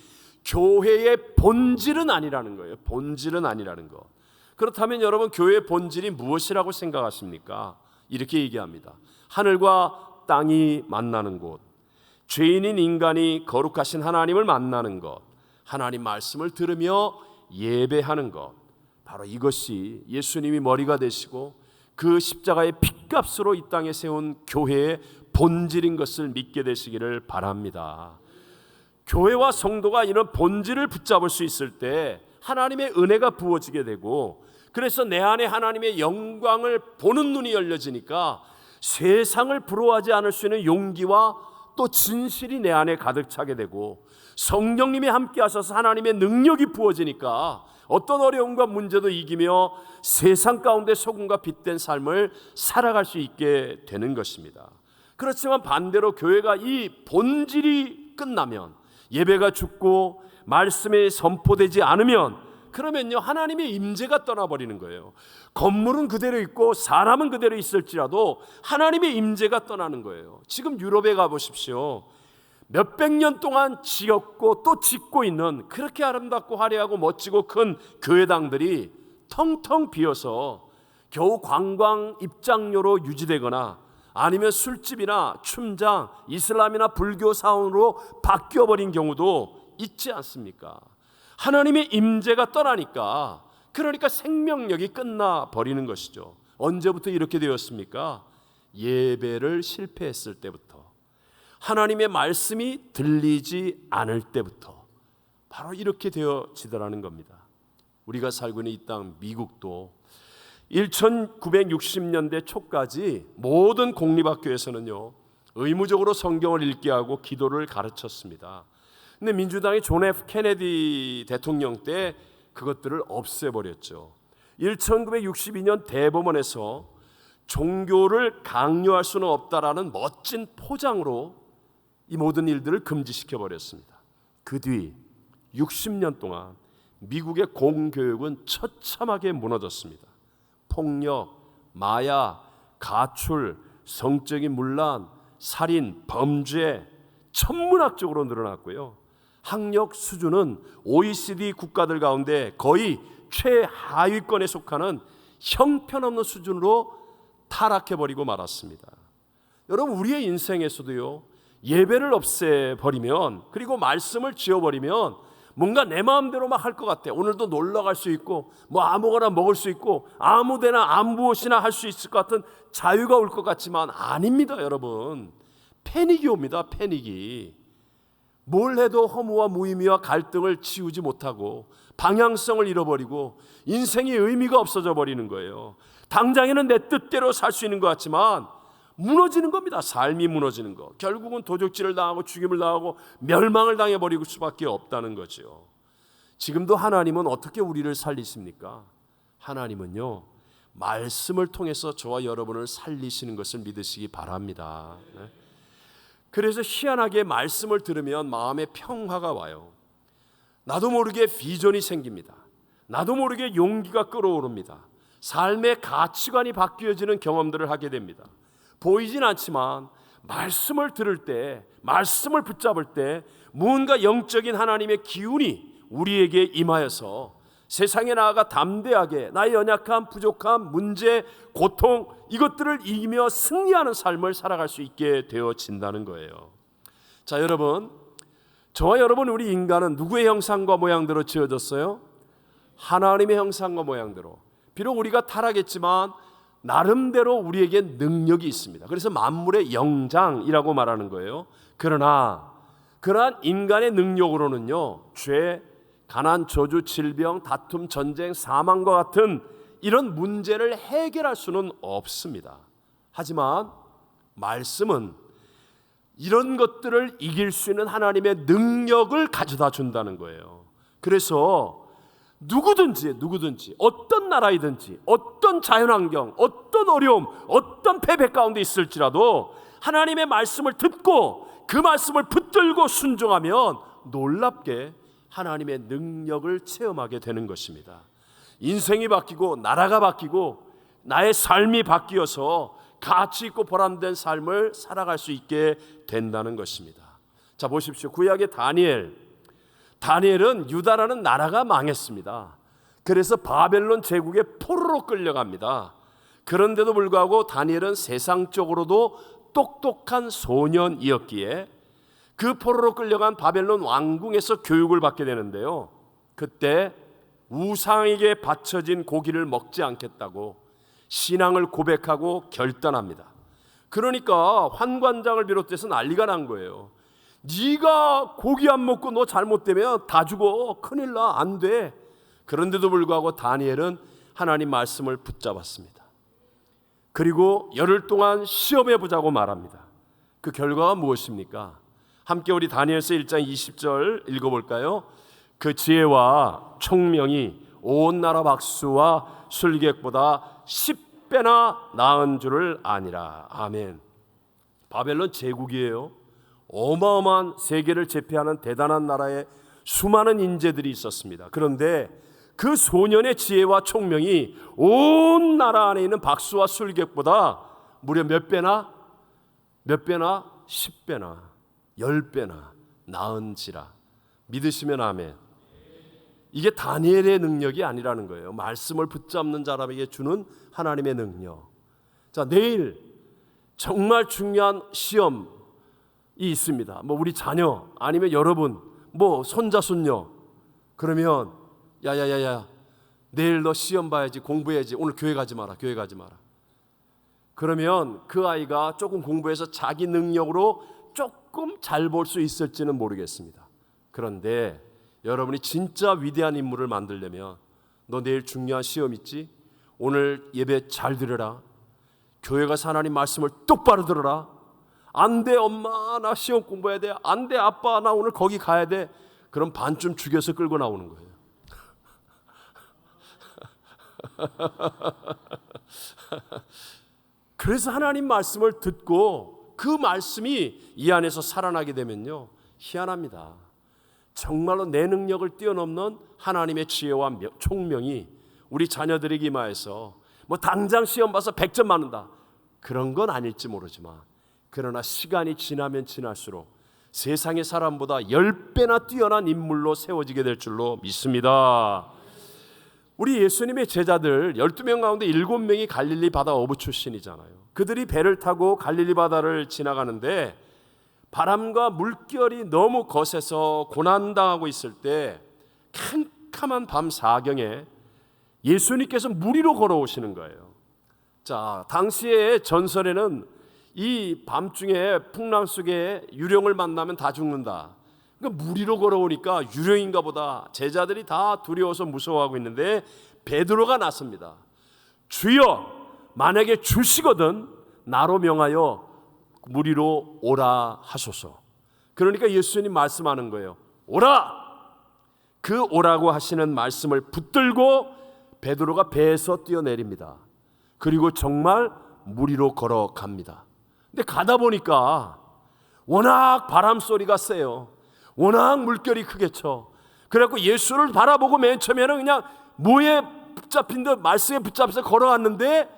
교회의 본질은 아니라는 거예요. 본질은 아니라는 것. 그렇다면 여러분, 교회의 본질이 무엇이라고 생각하십니까? 이렇게 얘기합니다. 하늘과 땅이 만나는 곳, 죄인인 인간이 거룩하신 하나님을 만나는 것, 하나님 말씀을 들으며 예배하는 것, 바로 이것이 예수님이 머리가 되시고 그 십자가의 핏값으로 이 땅에 세운 교회의 본질인 것을 믿게 되시기를 바랍니다. 교회와 성도가 이런 본질을 붙잡을 수 있을 때 하나님의 은혜가 부어지게 되고, 그래서 내 안에 하나님의 영광을 보는 눈이 열려지니까 세상을 부러워하지 않을 수 있는 용기와 또 진실이 내 안에 가득 차게 되고, 성령님이 함께 하셔서 하나님의 능력이 부어지니까 어떤 어려움과 문제도 이기며 세상 가운데 소금과 빛된 삶을 살아갈 수 있게 되는 것입니다. 그렇지만 반대로 교회가 이 본질이 끝나면, 예배가 죽고 말씀이 선포되지 않으면, 그러면요 하나님의 임재가 떠나버리는 거예요. 건물은 그대로 있고 사람은 그대로 있을지라도 하나님의 임재가 떠나는 거예요. 지금 유럽에 가보십시오. 몇백 년 동안 지었고 또 짓고 있는 그렇게 아름답고 화려하고 멋지고 큰 교회당들이 텅텅 비어서 겨우 관광 입장료로 유지되거나 아니면 술집이나 춤장, 이슬람이나 불교 사원으로 바뀌어버린 경우도 있지 않습니까? 하나님의 임재가 떠나니까, 그러니까 생명력이 끝나버리는 것이죠. 언제부터 이렇게 되었습니까? 예배를 실패했을 때부터, 하나님의 말씀이 들리지 않을 때부터 바로 이렇게 되어지더라는 겁니다. 우리가 살고 있는 이 땅 미국도 1960년대 초까지 모든 공립학교에서는요, 의무적으로 성경을 읽게 하고 기도를 가르쳤습니다. 근데 민주당이 존 F 케네디 대통령 때 그것들을 없애버렸죠. 1962년 대법원에서 종교를 강요할 수는 없다라는 멋진 포장으로 이 모든 일들을 금지시켜 버렸습니다. 그 뒤 60년 동안 미국의 공교육은 처참하게 무너졌습니다. 폭력, 마약, 가출, 성적인 문란, 살인, 범죄 천문학적으로 늘어났고요. 학력 수준은 OECD 국가들 가운데 거의 최하위권에 속하는 형편없는 수준으로 타락해버리고 말았습니다. 여러분, 우리의 인생에서도요, 예배를 없애버리면, 그리고 말씀을 지워버리면 뭔가 내 마음대로 막 할 것 같아. 오늘도 놀러 갈 수 있고, 뭐 아무거나 먹을 수 있고, 아무데나 아무엇이나 할 수 있을 것 같은 자유가 올 것 같지만 아닙니다. 여러분, 패닉이 옵니다. 패닉이. 뭘 해도 허무와 무의미와 갈등을 치우지 못하고 방향성을 잃어버리고 인생의 의미가 없어져 버리는 거예요. 당장에는 내 뜻대로 살 수 있는 것 같지만 무너지는 겁니다. 삶이 무너지는 거. 결국은 도적질을 당하고 죽임을 당하고 멸망을 당해버리고 수밖에 없다는 거죠. 지금도 하나님은 어떻게 우리를 살리십니까? 하나님은요, 말씀을 통해서 저와 여러분을 살리시는 것을 믿으시기 바랍니다. 그래서 희한하게 말씀을 들으면 마음에 평화가 와요. 나도 모르게 비전이 생깁니다. 나도 모르게 용기가 끓어오릅니다. 삶의 가치관이 바뀌어지는 경험들을 하게 됩니다. 보이진 않지만 말씀을 들을 때, 말씀을 붙잡을 때 무언가 영적인 하나님의 기운이 우리에게 임하여서 세상에 나아가 담대하게 나의 연약함, 부족함, 문제, 고통 이것들을 이기며 승리하는 삶을 살아갈 수 있게 되어진다는 거예요. 자, 여러분, 저와 여러분, 우리 인간은 누구의 형상과 모양대로 지어졌어요? 하나님의 형상과 모양대로. 비록 우리가 타락했지만 나름대로 우리에게 능력이 있습니다. 그래서 만물의 영장이라고 말하는 거예요. 그러나 그러한 인간의 능력으로는요, 죄, 가난, 저주, 질병, 다툼, 전쟁, 사망과 같은 이런 문제를 해결할 수는 없습니다. 하지만 말씀은 이런 것들을 이길 수 있는 하나님의 능력을 가져다 준다는 거예요. 그래서 누구든지 어떤 나라이든지 어떤 자연환경, 어떤 어려움, 어떤 패배 가운데 있을지라도 하나님의 말씀을 듣고 그 말씀을 붙들고 순종하면 놀랍게 하나님의 능력을 체험하게 되는 것입니다. 인생이 바뀌고 나라가 바뀌고 나의 삶이 바뀌어서 가치 있고 보람된 삶을 살아갈 수 있게 된다는 것입니다. 자, 보십시오. 구약의 다니엘은 유다라는 나라가 망했습니다. 그래서 바벨론 제국의 포로로 끌려갑니다. 그런데도 불구하고 다니엘은 세상적으로도 똑똑한 소년이었기에 그 포로로 끌려간 바벨론 왕궁에서 교육을 받게 되는데요, 그때 우상에게 바쳐진 고기를 먹지 않겠다고 신앙을 고백하고 결단합니다. 그러니까 환관장을 비롯해서 난리가 난 거예요. 네가 고기 안 먹고 너 잘못되면 다 죽어, 큰일 나, 안 돼. 그런데도 불구하고 다니엘은 하나님 말씀을 붙잡았습니다. 그리고 열흘 동안 시험해 보자고 말합니다. 그 결과가 무엇입니까? 함께 우리 다니엘서 1장 20절 읽어볼까요? 그 지혜와 총명이 온 나라 박수와 술객보다 10배나 나은 줄을 아니라. 아멘. 바벨론 제국이에요. 어마어마한 세계를 제패하는 대단한 나라에 수많은 인재들이 있었습니다. 그런데 그 소년의 지혜와 총명이 온 나라 안에 있는 박수와 술객보다 무려 몇 배나? 10배나 10배나 나은지라. 믿으시면 아멘. 이게 다니엘의 능력이 아니라는 거예요. 말씀을 붙잡는 사람에게 주는 하나님의 능력. 자, 내일 정말 중요한 시험이 있습니다. 뭐 우리 자녀 아니면 여러분 뭐 손자 손녀, 그러면 야야야야 내일 너 시험 봐야지, 공부해야지, 오늘 교회 가지 마라, 교회 가지 마라. 그러면 그 아이가 조금 공부해서 자기 능력으로 조금 잘 볼 수 있을지는 모르겠습니다. 그런데 여러분이 진짜 위대한 인물을 만들려면 너 내일 중요한 시험 있지? 오늘 예배 잘 들으라. 교회 가서 하나님 말씀을 똑바로 들어라. 안 돼 엄마 나 시험 공부해야 돼. 안 돼 아빠 나 오늘 거기 가야 돼. 그럼 반쯤 죽여서 끌고 나오는 거예요. 그래서 하나님 말씀을 듣고 그 말씀이 이 안에서 살아나게 되면요, 희한합니다. 정말로 내 능력을 뛰어넘는 하나님의 지혜와 총명이 우리 자녀들에게 임하여서 뭐 당장 시험 봐서 100점 맞는다 그런 건 아닐지 모르지만, 그러나 시간이 지나면 지날수록 세상의 사람보다 10배나 뛰어난 인물로 세워지게 될 줄로 믿습니다. 우리 예수님의 제자들 12명 가운데 7명이 갈릴리 바다 어부 출신이잖아요. 그들이 배를 타고 갈릴리 바다를 지나가는데 바람과 물결이 너무 거세서 고난당하고 있을 때 캄캄한 밤 사경에 예수님께서 물 위로 걸어오시는 거예요. 자, 당시의 전설에는 이 밤중에 풍랑 속에 유령을 만나면 다 죽는다. 그러니까 물 위로 걸어오니까 유령인가 보다. 제자들이 다 두려워서 무서워하고 있는데 베드로가 나섭니다. 주여, 만약에 주시거든 나로 명하여 물 위로 오라 하소서. 그러니까 예수님 말씀하는 거예요. 오라! 그 오라고 하시는 말씀을 붙들고 베드로가 배에서 뛰어내립니다. 그리고 정말 물 위로 걸어갑니다. 근데 가다 보니까 워낙 바람 소리가 세요. 워낙 물결이 크게 쳐. 그래갖고 예수를 바라보고 맨 처음에는 그냥 뭐에 붙잡힌 듯 말씀에 붙잡혀서 걸어갔는데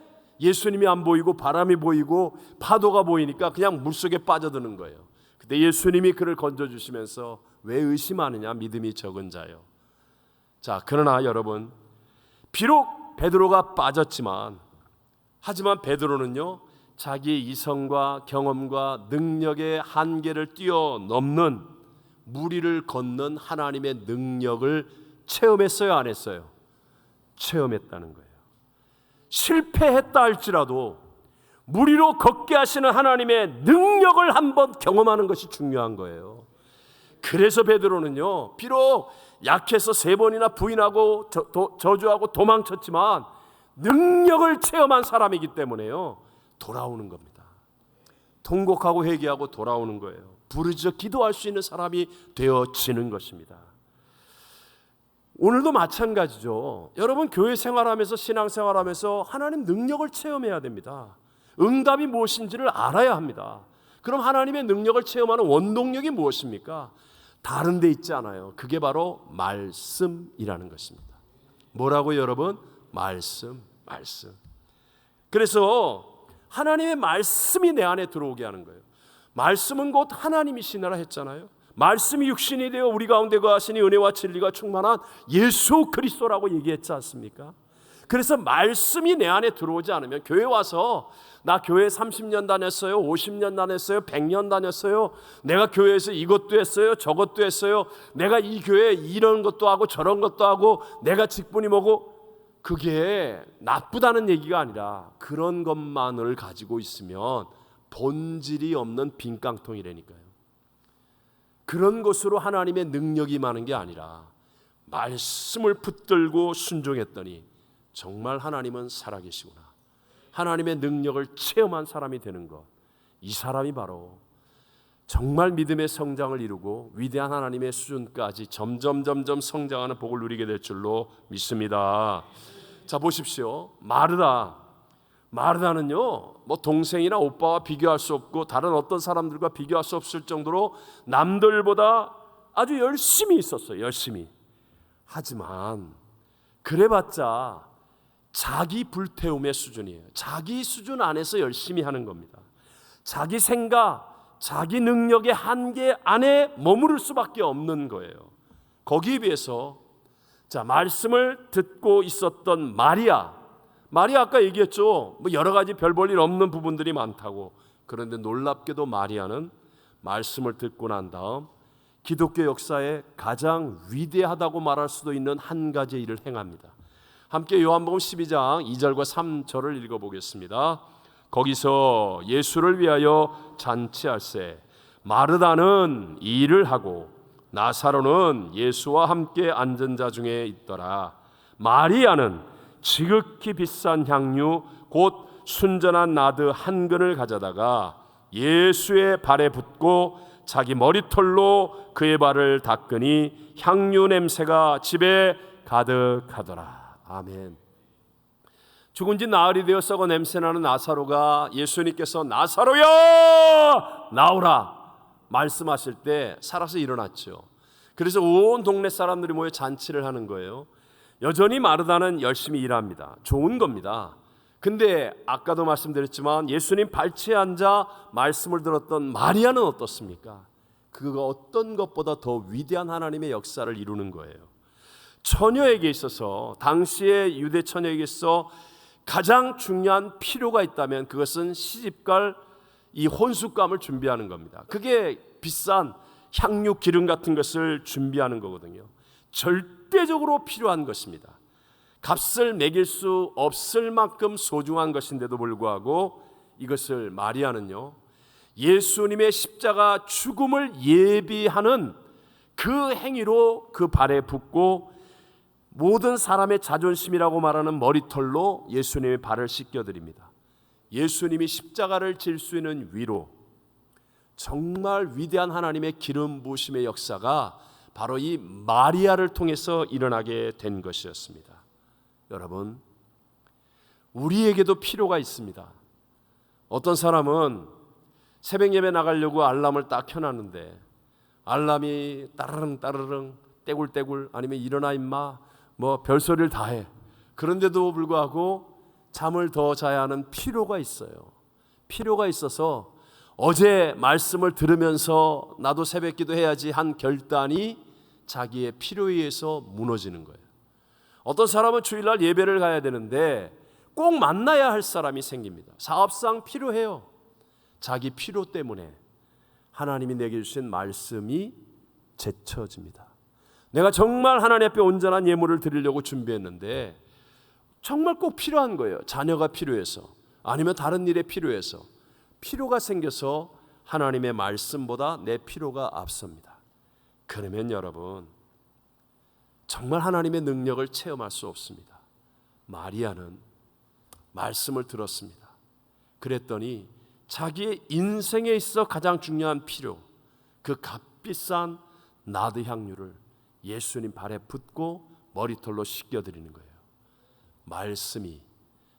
예수님이 안 보이고 바람이 보이고 파도가 보이니까 그냥 물속에 빠져드는 거예요. 근데 예수님이 그를 건져주시면서 왜 의심하느냐, 믿음이 적은 자요. 자, 그러나 여러분, 비록 베드로가 빠졌지만, 하지만 베드로는요 자기의 이성과 경험과 능력의 한계를 뛰어넘는 물 위를 걷는 하나님의 능력을 체험했어요, 안 했어요? 체험했다는 거예요. 실패했다 할지라도 물 위로 걷게 하시는 하나님의 능력을 한번 경험하는 것이 중요한 거예요. 그래서 베드로는요 비록 약해서 3번이나 부인하고 저주하고 도망쳤지만 능력을 체험한 사람이기 때문에요 돌아오는 겁니다. 통곡하고 회개하고 돌아오는 거예요. 부르짖어 기도할 수 있는 사람이 되어지는 것입니다. 오늘도 마찬가지죠. 여러분, 교회 생활하면서 신앙생활하면서 하나님 능력을 체험해야 됩니다. 응답이 무엇인지를 알아야 합니다. 그럼 하나님의 능력을 체험하는 원동력이 무엇입니까? 다른 데 있지 않아요. 그게 바로 말씀이라는 것입니다. 뭐라고 여러분? 말씀. 그래서 하나님의 말씀이 내 안에 들어오게 하는 거예요. 말씀은 곧 하나님이시니라 했잖아요. 말씀이 육신이 되어 우리 가운데 거하시니 은혜와 진리가 충만한 예수 그리스도라고 얘기했지 않습니까? 그래서 말씀이 내 안에 들어오지 않으면, 교회 와서 나 교회 30년 다녔어요, 50년 다녔어요, 100년 다녔어요, 내가 교회에서 이것도 했어요, 저것도 했어요, 내가 이 교회에 이런 것도 하고 저런 것도 하고 내가 직분이 뭐고, 그게 나쁘다는 얘기가 아니라 그런 것만을 가지고 있으면 본질이 없는 빈깡통이라니까요. 그런 것으로 하나님의 능력이 많은 게 아니라 말씀을 붙들고 순종했더니 정말 하나님은 살아계시구나, 하나님의 능력을 체험한 사람이 되는 것, 이 사람이 바로 정말 믿음의 성장을 이루고 위대한 하나님의 수준까지 점점 성장하는 복을 누리게 될 줄로 믿습니다. 자, 보십시오. 마르다는요 뭐 동생이나 오빠와 비교할 수 없고 다른 어떤 사람들과 비교할 수 없을 정도로 남들보다 아주 열심히 있었어요. 열심히. 하지만 그래봤자 자기 불태움의 수준이에요. 자기 수준 안에서 열심히 하는 겁니다. 자기 생각, 자기 능력의 한계 안에 머무를 수밖에 없는 거예요. 거기에 비해서 자, 말씀을 듣고 있었던 마리아 아까 얘기했죠. 뭐 여러 가지 별 볼 일 없는 부분들이 많다고. 그런데 놀랍게도 마리아는 말씀을 듣고 난 다음 기독교 역사에 가장 위대하다고 말할 수도 있는 한 가지 일을 행합니다. 함께 요한복음 12장 2절과 3절을 읽어보겠습니다. 거기서 예수를 위하여 잔치할세 마르다는 일을 하고 나사로는 예수와 함께 앉은 자 중에 있더라. 마리아는 지극히 비싼 향유 곧 순전한 나드 한 근을 가져다가 예수의 발에 붓고 자기 머리털로 그의 발을 닦으니 향유 냄새가 집에 가득하더라. 아멘. 죽은 지 나흘이 되어 썩어 냄새나는 나사로가 예수님께서 나사로야 나오라 말씀하실 때 살아서 일어났죠. 그래서 온 동네 사람들이 모여 잔치를 하는 거예요. 여전히 마르다는 열심히 일합니다. 좋은 겁니다. 근데 아까도 말씀드렸지만 예수님 발치에 앉아 말씀을 들었던 마리아는 어떻습니까? 그가 어떤 것보다 더 위대한 하나님의 역사를 이루는 거예요. 처녀에게 있어서 당시의 유대 처녀에게 있어 가장 중요한 필요가 있다면 그것은 시집갈 이 혼숙감을 준비하는 겁니다. 그게 비싼 향유 기름 같은 것을 준비하는 거거든요. 절대적으로 필요한 것입니다. 값을 매길 수 없을 만큼 소중한 것인데도 불구하고 이것을 마리아는요, 예수님의 십자가 죽음을 예비하는 그 행위로 그 발에 붓고 모든 사람의 자존심이라고 말하는 머리털로 예수님의 발을 씻겨드립니다. 예수님이 십자가를 질 수 있는 위로, 정말 위대한 하나님의 기름 부으심의 역사가 바로 이 마리아를 통해서 일어나게 된 것이었습니다. 여러분, 우리에게도 필요가 있습니다. 어떤 사람은 새벽 예배 나가려고 알람을 딱 켜놨는데 알람이 따르릉 따르릉 떼굴떼굴 아니면 일어나 임마 뭐 별소리를 다 해. 그런데도 불구하고 잠을 더 자야 하는 필요가 있어요. 필요가 있어서 어제 말씀을 들으면서 나도 새벽 기도해야지 한 결단이 자기의 필요에 의해서 무너지는 거예요. 어떤 사람은 주일날 예배를 가야 되는데 꼭 만나야 할 사람이 생깁니다. 사업상 필요해요. 자기 필요 때문에 하나님이 내게 주신 말씀이 제쳐집니다. 내가 정말 하나님 앞에 온전한 예물을 드리려고 준비했는데 정말 꼭 필요한 거예요. 자녀가 필요해서 아니면 다른 일에 필요해서 필요가 생겨서 하나님의 말씀보다 내 필요가 앞섭니다. 그러면 여러분 정말 하나님의 능력을 체험할 수 없습니다. 마리아는 말씀을 들었습니다. 그랬더니 자기의 인생에 있어 가장 중요한 필요, 그 값비싼 나드 향유를 예수님 발에 붓고 머리털로 씻겨드리는 거예요. 말씀이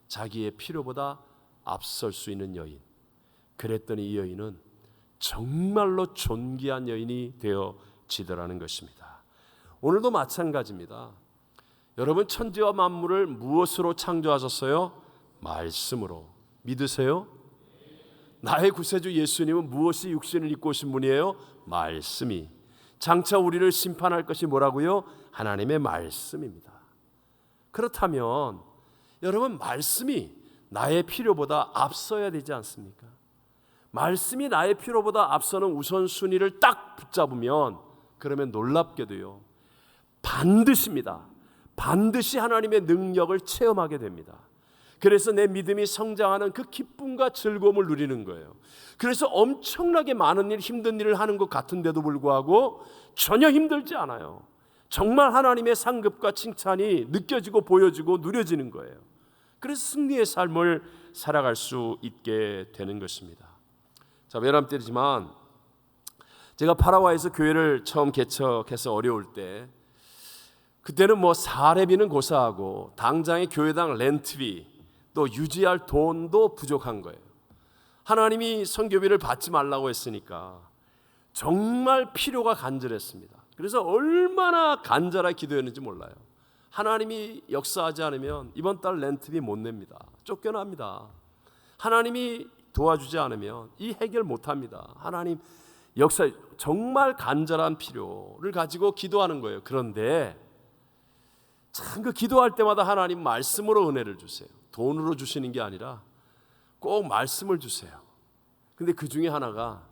자기의 필요보다 앞설 수 있는 여인. 그랬더니 이 여인은 정말로 존귀한 여인이 되어지더라는 것입니다. 오늘도 마찬가지입니다. 여러분, 천지와 만물을 무엇으로 창조하셨어요? 말씀으로. 믿으세요? 나의 구세주 예수님은 무엇이 육신을 입고 오신 분이에요? 말씀이. 장차 우리를 심판할 것이 뭐라고요? 하나님의 말씀입니다. 그렇다면 여러분, 말씀이 나의 필요보다 앞서야 되지 않습니까? 말씀이 나의 필요보다 앞서는 우선순위를 딱 붙잡으면 그러면 놀랍게도요, 반드시입니다. 반드시 하나님의 능력을 체험하게 됩니다. 그래서 내 믿음이 성장하는 그 기쁨과 즐거움을 누리는 거예요. 그래서 엄청나게 많은 일, 힘든 일을 하는 것 같은데도 불구하고 전혀 힘들지 않아요. 정말 하나님의 상급과 칭찬이 느껴지고 보여지고 누려지는 거예요. 그래서 승리의 삶을 살아갈 수 있게 되는 것입니다. 자, 외람되지만 제가 파라과이에서 교회를 처음 개척해서 어려울 때 그때는 뭐 사례비는 고사하고 당장의 교회당 렌트비 또 유지할 돈도 부족한 거예요. 하나님이 선교비를 받지 말라고 했으니까 정말 필요가 간절했습니다. 그래서 얼마나 간절하게 기도했는지 몰라요. 하나님이 역사하지 않으면 이번 달 렌트비 못 냅니다. 쫓겨납니다. 하나님이 도와주지 않으면 이 해결 못합니다. 하나님 역사, 정말 간절한 필요를 가지고 기도하는 거예요. 그런데 참 그 기도할 때마다 하나님 말씀으로 은혜를 주세요. 돈으로 주시는 게 아니라 꼭 말씀을 주세요. 근데 그 중에 하나가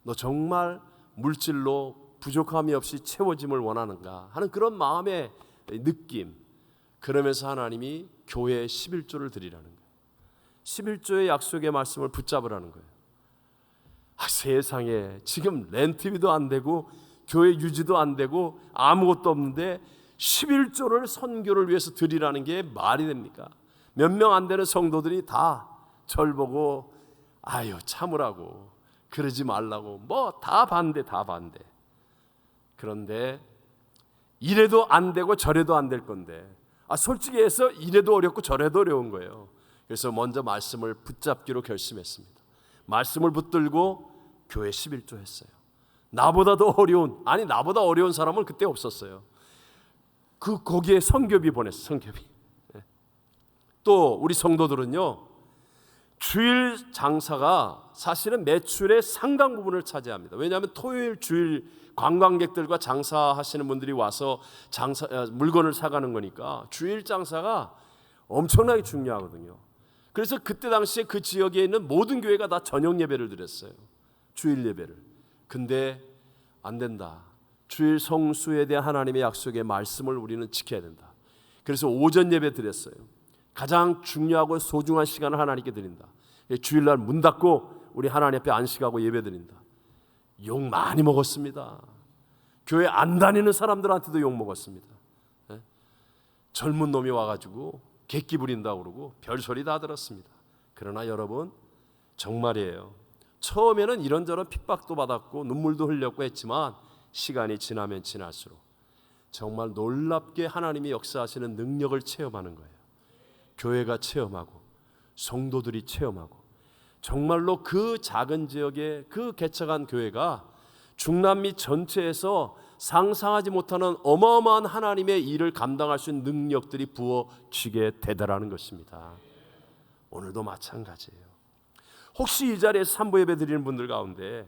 너 정말 물질로 부족함이 없이 채워짐을 원하는가 하는 그런 마음의 느낌. 그러면서 하나님이 교회에 11조를 드리라는 거예요. 11조의 약속의 말씀을 붙잡으라는 거예요. 세상에 지금 렌트비도 안 되고 교회 유지도 안 되고 아무것도 없는데 11조를 선교를 위해서 드리라는 게 말이 됩니까? 몇 명 안 되는 성도들이 다 절 보고 아유 참으라고, 그러지 말라고, 뭐 다 반대. 그런데 이래도 안 되고 저래도 안 될 건데 솔직히 해서 이래도 어렵고 저래도 어려운 거예요. 그래서 먼저 말씀을 붙잡기로 결심했습니다. 말씀을 붙들고 교회 11조 했어요. 나보다 어려운 사람은 그때 없었어요. 거기에 선교비 보냈어. 선교비. 또 우리 성도들은요, 주일 장사가 사실은 매출의 상당 부분을 차지합니다. 왜냐하면 토요일 주일 관광객들과 장사하시는 분들이 와서 물건을 사가는 거니까 주일 장사가 엄청나게 중요하거든요. 그래서 그때 당시에 그 지역에 있는 모든 교회가 다 저녁 예배를 드렸어요. 주일 예배를. 근데 안 된다. 주일 성수에 대한 하나님의 약속의 말씀을 우리는 지켜야 된다. 그래서 오전 예배 드렸어요. 가장 중요하고 소중한 시간을 하나님께 드린다. 주일날 문 닫고 우리 하나님 앞에 안식하고 예배 드린다. 욕 많이 먹었습니다. 교회 안 다니는 사람들한테도 욕 먹었습니다. 젊은 놈이 와가지고 객기 부린다고 그러고 별소리 다 들었습니다. 그러나 여러분, 정말이에요. 처음에는 이런저런 핍박도 받았고 눈물도 흘렸고 했지만 시간이 지나면 지날수록 정말 놀랍게 하나님이 역사하시는 능력을 체험하는 거예요. 교회가 체험하고 성도들이 체험하고 정말로 그 작은 지역의 그 개척한 교회가 중남미 전체에서 상상하지 못하는 어마어마한 하나님의 일을 감당할 수 있는 능력들이 부어지게 되더라는 것입니다. 오늘도 마찬가지예요. 혹시 이 자리에서 산부 예배 드리는 분들 가운데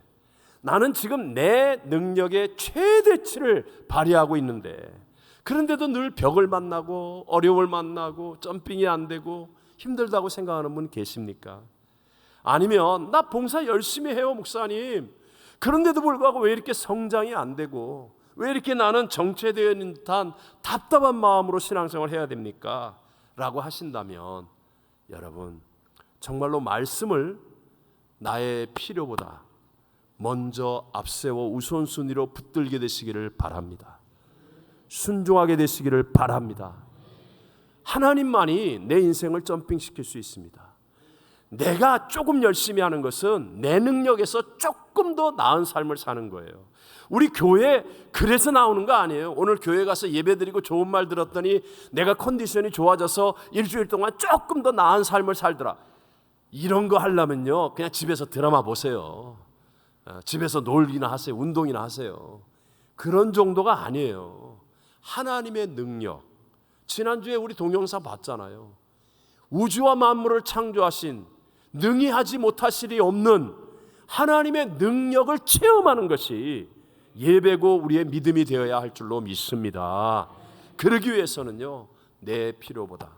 나는 지금 내 능력의 최대치를 발휘하고 있는데 그런데도 늘 벽을 만나고 어려움을 만나고 점핑이 안 되고 힘들다고 생각하는 분 계십니까? 아니면 나 봉사 열심히 해요 목사님, 그런데도 불구하고 왜 이렇게 성장이 안 되고 왜 이렇게 나는 정체되어 있는 듯한 답답한 마음으로 신앙생활을 해야 됩니까? 라고 하신다면 여러분, 정말로 말씀을 나의 필요보다 먼저 앞세워 우선순위로 붙들게 되시기를 바랍니다. 순종하게 되시기를 바랍니다. 하나님만이 내 인생을 점핑시킬 수 있습니다. 내가 조금 열심히 하는 것은 내 능력에서 조금 더 나은 삶을 사는 거예요. 우리 교회 그래서 나오는 거 아니에요. 오늘 교회 가서 예배드리고 좋은 말 들었더니 내가 컨디션이 좋아져서 일주일 동안 조금 더 나은 삶을 살더라. 이런 거 하려면요, 그냥 집에서 드라마 보세요. 집에서 놀기나 하세요. 운동이나 하세요. 그런 정도가 아니에요. 하나님의 능력. 지난주에 우리 동영상 봤잖아요. 우주와 만물을 창조하신 능히 하지 못하실 이 없는 하나님의 능력을 체험하는 것이 예배고 우리의 믿음이 되어야 할 줄로 믿습니다. 그러기 위해서는요, 내 필요보다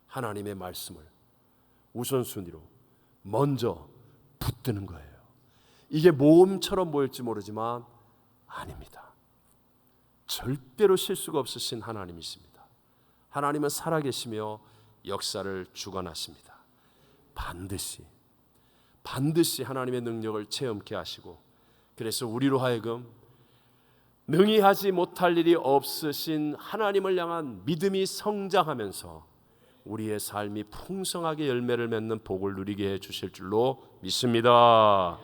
하나님의 말씀을 우선순위로 먼저 붙드는 거예요. 이게 모험처럼 보일지 모르지만 아닙니다. 절대로 실수가 없으신 하나님이십니다. 하나님은 살아계시며 역사를 주관하십니다. 반드시 하나님의 능력을 체험케 하시고, 그래서 우리로 하여금 능히 하지 못할 일이 없으신 하나님을 향한 믿음이 성장하면서 우리의 삶이 풍성하게 열매를 맺는 복을 누리게 해주실 줄로 믿습니다.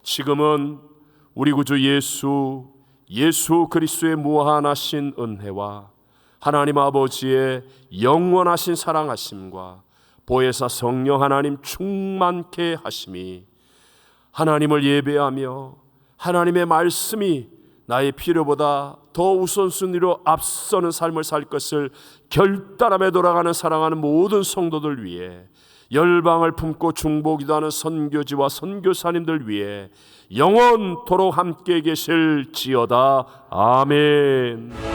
지금은 우리 구주 예수 그리스도의 무한하신 은혜와 하나님 아버지의 영원하신 사랑하심과 보혜사 성령 하나님 충만케 하심이 하나님을 예배하며 하나님의 말씀이 나의 필요보다 더 우선순위로 앞서는 삶을 살 것을 결단하며 돌아가는 사랑하는 모든 성도들 위해, 열방을 품고 중보기도하는 선교지와 선교사님들 위해 영원토록 함께 계실지어다. 아멘.